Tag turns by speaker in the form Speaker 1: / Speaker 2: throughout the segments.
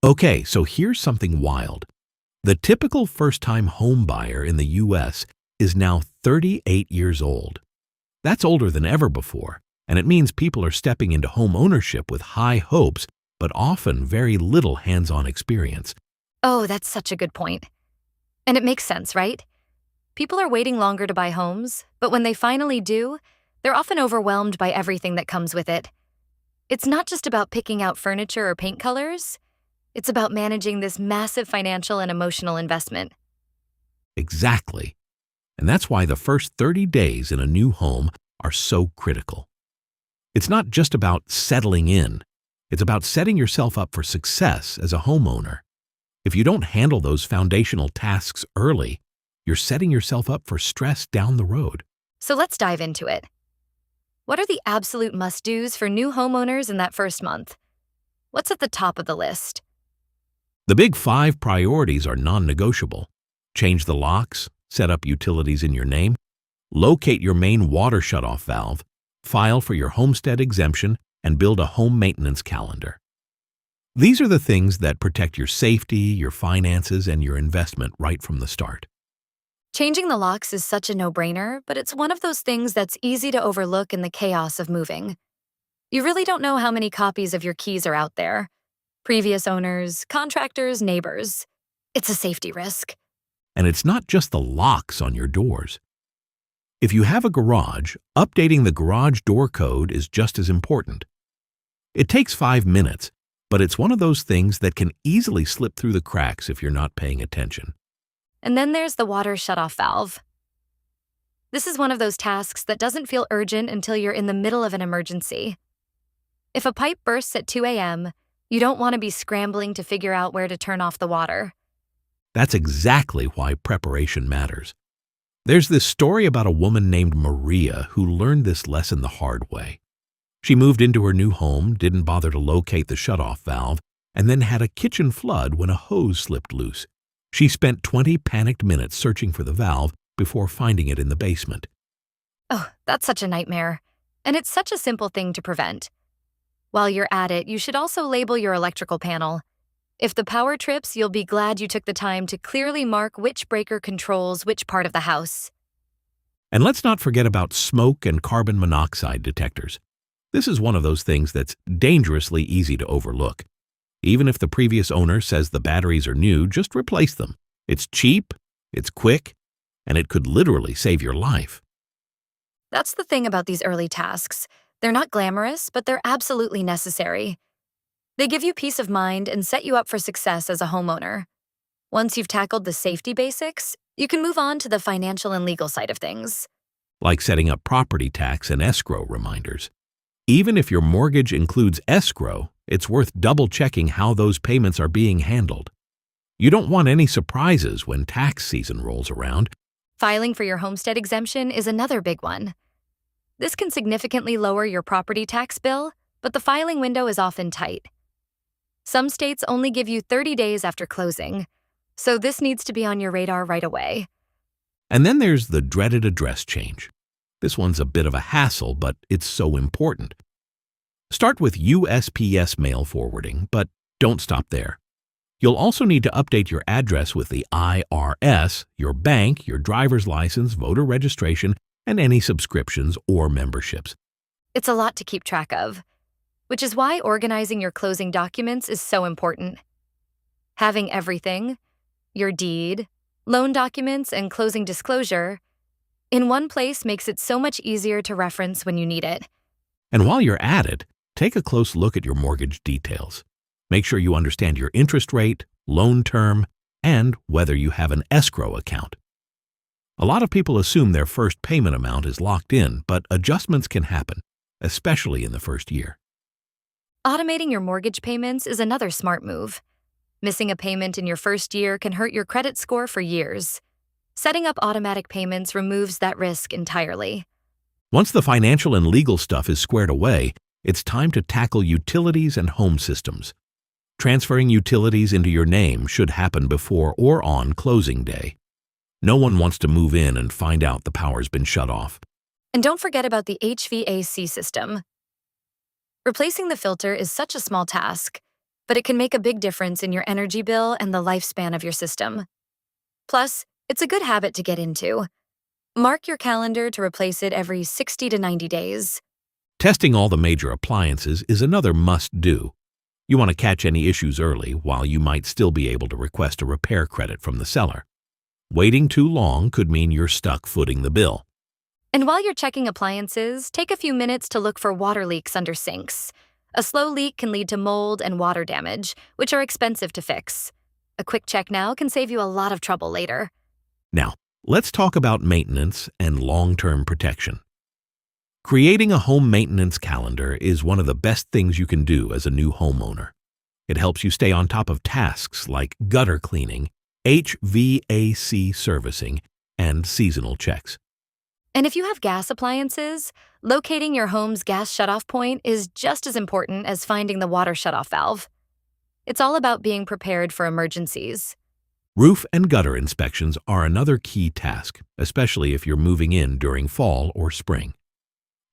Speaker 1: Okay, so here's something wild. The typical first-time home buyer in the U.S. is now 38 years old. That's older than ever before, and it means people are stepping into home ownership with high hopes, but often very little hands-on experience.
Speaker 2: Oh, that's such a good point. And it makes sense, right? People are waiting longer to buy homes, but when they finally do, they're often overwhelmed by everything that comes with it. It's not just about picking out furniture or paint colors. It's about managing this massive financial and emotional investment.
Speaker 1: Exactly. And that's why the first 30 days in a new home are so critical. It's not just about settling in. It's about setting yourself up for success as a homeowner. If you don't handle those foundational tasks early, you're setting yourself up for stress down the road.
Speaker 2: So let's dive into it. What are the absolute must-dos for new homeowners in that first month? What's at the top of the list?
Speaker 1: The big 5 priorities are non-negotiable. Change the locks, set up utilities in your name, locate your main water shutoff valve, file for your homestead exemption, and build a home maintenance calendar. These are the things that protect your safety, your finances, and your investment right from the start.
Speaker 2: Changing the locks is such a no-brainer, but it's one of those things that's easy to overlook in the chaos of moving. You really don't know how many copies of your keys are out there. Previous owners, contractors, neighbors. It's a safety risk.
Speaker 1: And it's not just the locks on your doors. If you have a garage, updating the garage door code is just as important. It takes 5 minutes, but it's one of those things that can easily slip through the cracks if you're not paying attention.
Speaker 2: And then there's the water shutoff valve. This is one of those tasks that doesn't feel urgent until you're in the middle of an emergency. If a pipe bursts at 2 a.m., you don't want to be scrambling to figure out where to turn off the water.
Speaker 1: That's exactly why preparation matters. There's this story about a woman named Maria who learned this lesson the hard way. She moved into her new home, didn't bother to locate the shutoff valve, and then had a kitchen flood when a hose slipped loose. She spent 20 panicked minutes searching for the valve before finding it in the basement.
Speaker 2: Oh, that's such a nightmare. And it's such a simple thing to prevent. While you're at it, you should also label your electrical panel. If the power trips, you'll be glad you took the time to clearly mark which breaker controls which part of the house.
Speaker 1: And let's not forget about smoke and carbon monoxide detectors. This is one of those things that's dangerously easy to overlook. Even if the previous owner says the batteries are new, just replace them. It's cheap, it's quick, and it could literally save your life.
Speaker 2: That's the thing about these early tasks. They're not glamorous, but they're absolutely necessary. They give you peace of mind and set you up for success as a homeowner. Once you've tackled the safety basics, you can move on to the financial and legal side of things.
Speaker 1: Like setting up property tax and escrow reminders. Even if your mortgage includes escrow, it's worth double-checking how those payments are being handled. You don't want any surprises when tax season rolls around.
Speaker 2: Filing for your homestead exemption is another big one. This can significantly lower your property tax bill, but the filing window is often tight. Some states only give you 30 days after closing, so this needs to be on your radar right away.
Speaker 1: And then there's the dreaded address change. This one's a bit of a hassle, but it's so important. Start with USPS mail forwarding, but don't stop there. You'll also need to update your address with the IRS, your bank, your driver's license, voter registration, and any subscriptions or memberships.
Speaker 2: It's a lot to keep track of, which is why organizing your closing documents is so important. Having everything, your deed, loan documents, and closing disclosure, in one place makes it so much easier to reference when you need it.
Speaker 1: And while you're at it, take a close look at your mortgage details. Make sure you understand your interest rate, loan term, and whether you have an escrow account. A lot of people assume their first payment amount is locked in, but adjustments can happen, especially in the first year.
Speaker 2: Automating your mortgage payments is another smart move. Missing a payment in your first year can hurt your credit score for years. Setting up automatic payments removes that risk entirely.
Speaker 1: Once the financial and legal stuff is squared away, it's time to tackle utilities and home systems. Transferring utilities into your name should happen before or on closing day. No one wants to move in and find out the power's been shut off.
Speaker 2: And don't forget about the HVAC system. Replacing the filter is such a small task, but it can make a big difference in your energy bill and the lifespan of your system. Plus, it's a good habit to get into. Mark your calendar to replace it every 60 to 90 days.
Speaker 1: Testing all the major appliances is another must-do. You want to catch any issues early while you might still be able to request a repair credit from the seller. Waiting too long could mean you're stuck footing the bill.
Speaker 2: And while you're checking appliances, take a few minutes to look for water leaks under sinks. A slow leak can lead to mold and water damage, which are expensive to fix. A quick check now can save you a lot of trouble later.
Speaker 1: Now, let's talk about maintenance and long-term protection. Creating a home maintenance calendar is one of the best things you can do as a new homeowner. It helps you stay on top of tasks like gutter cleaning, HVAC servicing, and seasonal checks.
Speaker 2: And if you have gas appliances, locating your home's gas shutoff point is just as important as finding the water shutoff valve. It's all about being prepared for emergencies.
Speaker 1: Roof and gutter inspections are another key task, especially if you're moving in during fall or spring.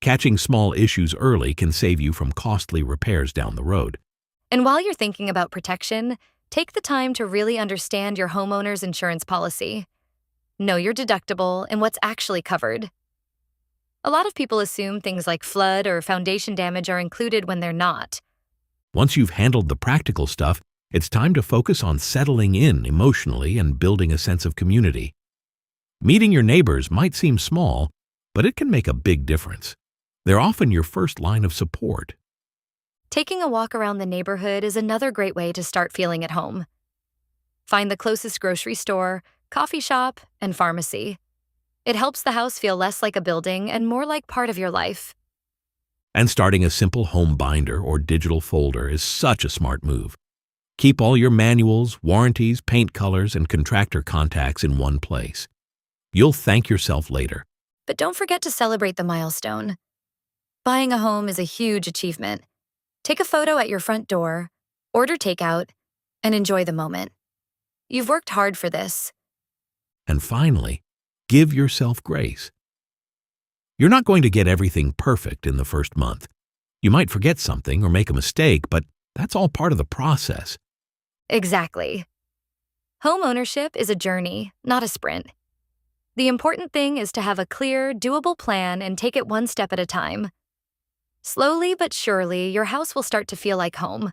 Speaker 1: Catching small issues early can save you from costly repairs down the road.
Speaker 2: And while you're thinking about protection, take the time to really understand your homeowner's insurance policy. Know your deductible and what's actually covered. A lot of people assume things like flood or foundation damage are included when they're not.
Speaker 1: Once you've handled the practical stuff, it's time to focus on settling in emotionally and building a sense of community. Meeting your neighbors might seem small, but it can make a big difference. They're often your first line of support.
Speaker 2: Taking a walk around the neighborhood is another great way to start feeling at home. Find the closest grocery store, coffee shop, and pharmacy. It helps the house feel less like a building and more like part of your life.
Speaker 1: And starting a simple home binder or digital folder is such a smart move. Keep all your manuals, warranties, paint colors, and contractor contacts in one place. You'll thank yourself later.
Speaker 2: But don't forget to celebrate the milestone. Buying a home is a huge achievement. Take a photo at your front door, order takeout, and enjoy the moment. You've worked hard for this.
Speaker 1: And finally, give yourself grace. You're not going to get everything perfect in the first month. You might forget something or make a mistake, but that's all part of the process.
Speaker 2: Exactly. Home ownership is a journey, not a sprint. The important thing is to have a clear, doable plan and take it one step at a time. Slowly but surely, your house will start to feel like home.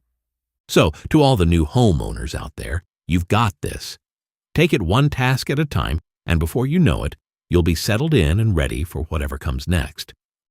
Speaker 1: So, to all the new homeowners out there, you've got this. Take it one task at a time, and before you know it, you'll be settled in and ready for whatever comes next.